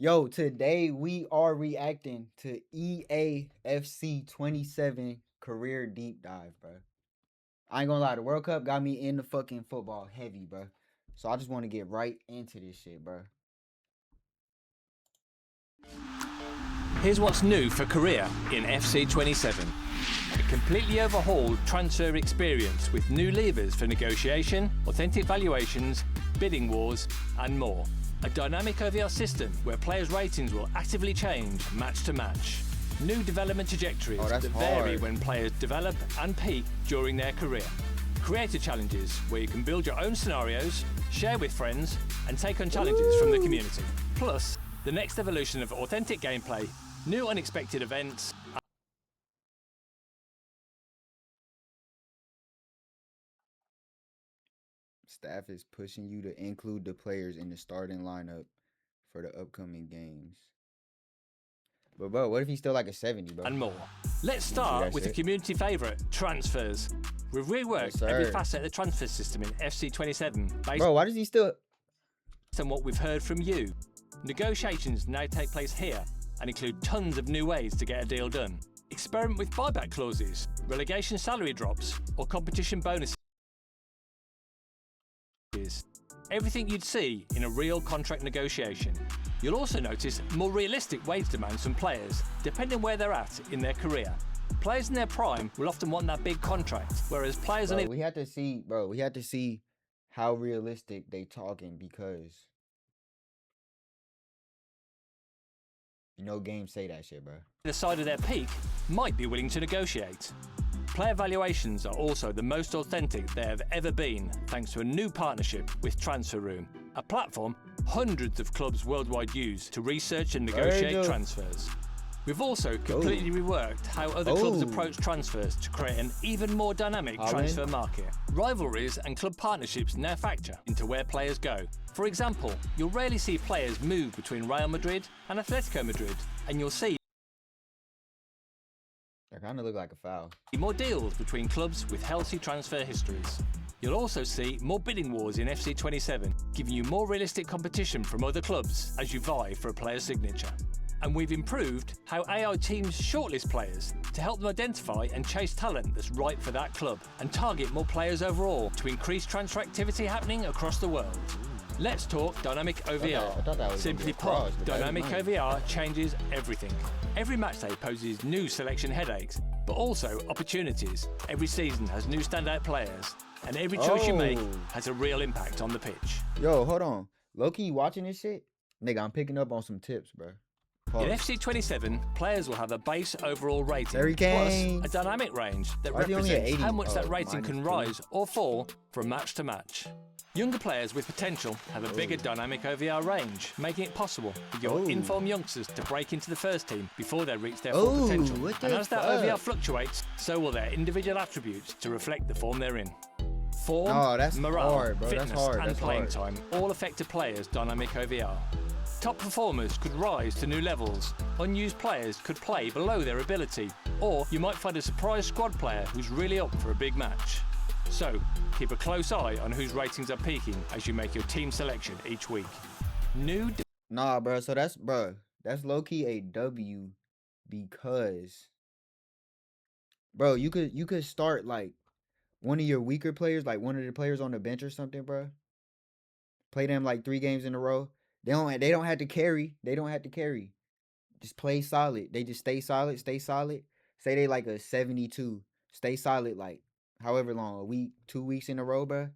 Yo, today we are reacting to EA FC27 career deep dive, bro. I ain't gonna lie, the World Cup got me in the fucking football heavy, bro. So I just want to get right into this shit, bro. Here's what's new for Korea in FC27. A completely overhauled transfer experience with new levers for negotiation, authentic valuations, bidding wars, and more. A dynamic OVR system where players' ratings will actively change match to match. New development trajectories that vary when players develop and peak during their career. Creator challenges where you can build your own scenarios, share with friends, and take on challenges from the community. Plus, the next evolution of authentic gameplay, new unexpected events, Staff is pushing you to include the players in the starting lineup for the upcoming games. But bro, what if he's still like a 70, bro? and more. Let's start with the community favourite, transfers. We've reworked every facet of the transfer system in FC27 based Bro, why does he still... on what we've heard from you. Negotiations now take place here and include tons of new ways to get a deal done. Experiment with buyback clauses, relegation salary drops, or competition bonuses. Everything you'd see in a real contract negotiation. You'll also notice more realistic wage demands from players, depending where they're at in their career. Players in their prime will often want that big contract, whereas players we had to see how realistic they talking, because you know games say that shit, bro. The side of their peak might be willing to negotiate. Player valuations are also the most authentic they have ever been, thanks to a new partnership with Transfer Room, a platform hundreds of clubs worldwide use to research and negotiate transfers. We've also completely reworked how other clubs approach transfers to create an even more dynamic transfer market. Rivalries and club partnerships now factor into where players go. For example, you'll rarely see players move between Real Madrid and Atletico Madrid, and you'll see That kind of look like a foul. more deals between clubs with healthy transfer histories. You'll also see more bidding wars in FC27, giving you more realistic competition from other clubs as you vie for a player's signature. And we've improved how AI teams shortlist players to help them identify and chase talent that's right for that club and target more players overall to increase transfer activity happening across the world. Let's talk dynamic OVR. Simply put, dynamic OVR changes everything. Every matchday poses new selection headaches, but also opportunities. Every season has new standout players, and every choice you make has a real impact on the pitch. Yo, hold on. Low-key, you watching this shit? Nigga, I'm picking up on some tips, bro. In FC27, players will have a base overall rating, plus a dynamic range that represents how much that rating can rise or fall from match to match. Younger players with potential have a bigger dynamic OVR range, making it possible for your informed youngsters to break into the first team before they reach their full potential. And as that OVR fluctuates, so will their individual attributes to reflect the form they're in. Form, morale, fitness and playing time all affect a player's dynamic OVR. Top performers could rise to new levels, unused players could play below their ability, or you might find a surprise squad player who's really up for a big match. So, keep a close eye on whose ratings are peaking as you make your team selection each week. Nah, bro, so that's low-key a W, because, bro, you could start like one of your weaker players, like one of the players on the bench or something, bro. Play them like 3 games in a row. They don't have to carry. They don't have to carry. Just play solid. They just stay solid, stay solid. Say they like a 72. Stay solid like however long, a week, 2 weeks in a row, bro.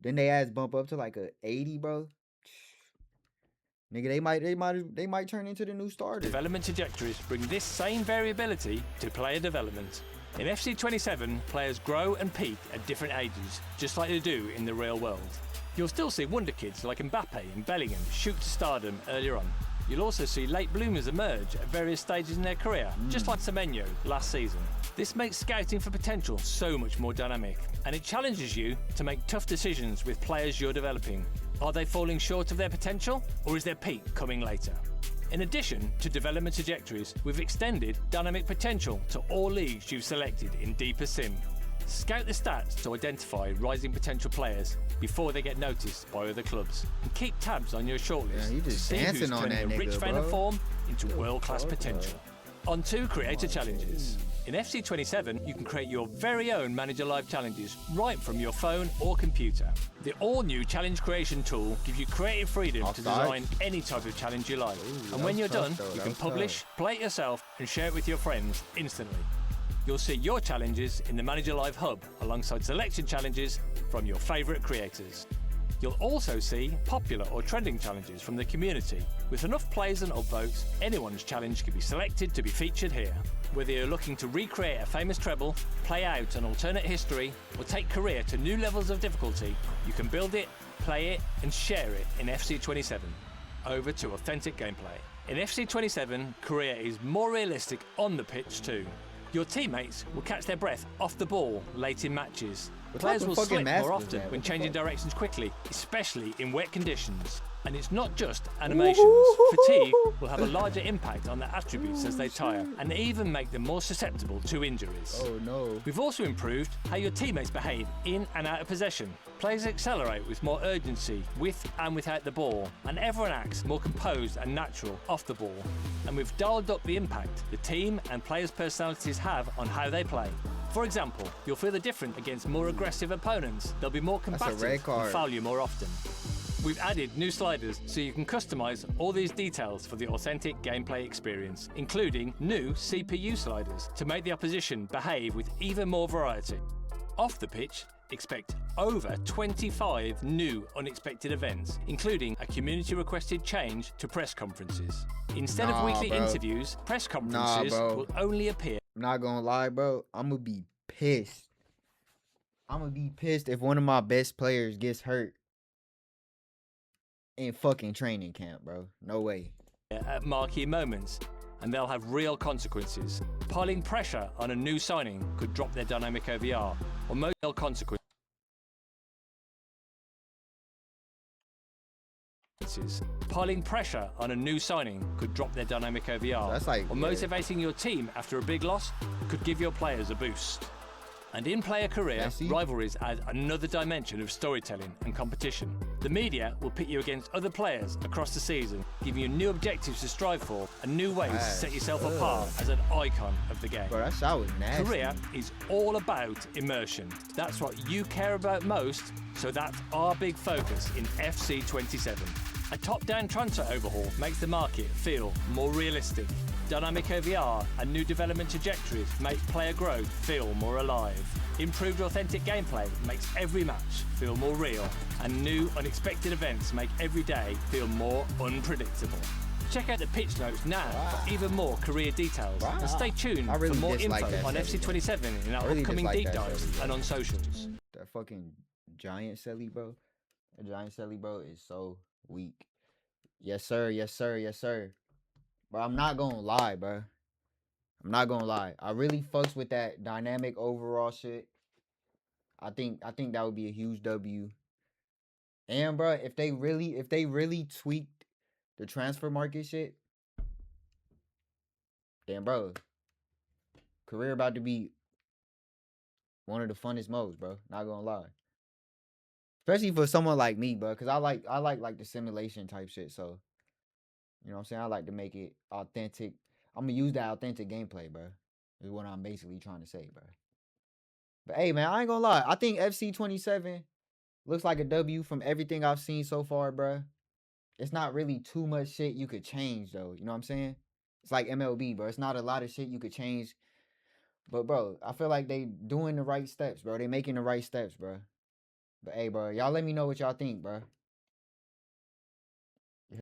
Then they ass bump up to like a 80, bro. Nigga, they might turn into the new starter. Development trajectories bring this same variability to player development. In FC27, players grow and peak at different ages, just like they do in the real world. You'll still see wonder kids like Mbappe and Bellingham shoot to stardom earlier on. You'll also see late bloomers emerge at various stages in their career, just like Semenyo last season. This makes scouting for potential so much more dynamic, and it challenges you to make tough decisions with players you're developing. Are they falling short of their potential, or is their peak coming later? In addition to development trajectories, we've extended dynamic potential to all leagues you've selected in Deeper Sim. Scout the stats to identify rising potential players before they get noticed by other clubs. And keep tabs on your shortlist to see who's turning a rich vein of form into world-class potential. On to Creator Challenges. In FC27, you can create your very own Manager Live challenges right from your phone or computer. The all-new challenge creation tool gives you creative freedom to design any type of challenge you like. And when you're done, you can publish, play it yourself, and share it with your friends instantly. You'll see your challenges in the Manager Live hub alongside selection challenges from your favourite creators. You'll also see popular or trending challenges from the community. With enough plays and upvotes, anyone's challenge can be selected to be featured here. Whether you're looking to recreate a famous treble, play out an alternate history, or take career to new levels of difficulty, you can build it, play it, and share it in FC27. Over to authentic gameplay. In FC27, career is more realistic on the pitch too. Your teammates will catch their breath off the ball late in matches. Players will slip more often when changing directions quickly, especially in wet conditions. And it's not just animations. Fatigue will have a larger impact on their attributes as they tire, and even make them more susceptible to injuries. Oh no. We've also improved how your teammates behave in and out of possession. Players accelerate with more urgency, with and without the ball, and everyone acts more composed and natural off the ball. And we've dialed up the impact the team and players' personalities have on how they play. For example, you'll feel the difference against more aggressive opponents. They'll be more combative and foul you more often. We've added new sliders so you can customize all these details for the authentic gameplay experience, including new CPU sliders to make the opposition behave with even more variety. Off the pitch, expect over 25 new unexpected events, including a community-requested change to press conferences. Instead of weekly interviews, press conferences will only appear. I'm not gonna lie, bro. I'm gonna be pissed. I'm gonna be pissed if one of my best players gets hurt in fucking training camp, bro. No way. At marquee moments, and they'll have real consequences. Piling pressure on a new signing could drop their dynamic OVR, or most consequences. Piling pressure on a new signing could drop their dynamic OVR, or motivating your team after a big loss could give your players a boost. And in player career, rivalries add another dimension of storytelling and competition. The media will pit you against other players across the season, giving you new objectives to strive for and new ways to set yourself apart as an icon of the game. Bro, that shot was nasty. Career is all about immersion. That's what you care about most, so that's our big focus in FC27. A top-down transfer overhaul makes the market feel more realistic. Dynamic OVR and new development trajectories make player growth feel more alive. Improved authentic gameplay makes every match feel more real, and new unexpected events make every day feel more unpredictable. Check out the pitch notes now for even more career details, and stay tuned for more info on FC27 in our upcoming deep dives and on socials. That fucking giant Selly, bro. That giant Selly, bro, is so weak. Yes, sir. Yes, sir. Yes, sir. Bro, I'm not gonna lie, bro. I'm not gonna lie. I really fucks with that dynamic overall shit. I think that would be a huge W. And bro, if they really tweaked the transfer market shit, then bro, career about to be one of the funnest modes, bro. Not gonna lie. Especially for someone like me, bro, because I like the simulation type shit, so you know what I'm saying? I like to make it authentic. I'm going to use that authentic gameplay, bro. Is what I'm basically trying to say, bro. But, hey, man, I ain't going to lie. I think FC27 looks like a W from everything I've seen so far, bro. It's not really too much shit you could change, though. You know what I'm saying? It's like MLB, bro. It's not a lot of shit you could change. But, bro, I feel like they doing the right steps, bro. They making the right steps, bro. But, hey, bro, y'all let me know what y'all think, bro.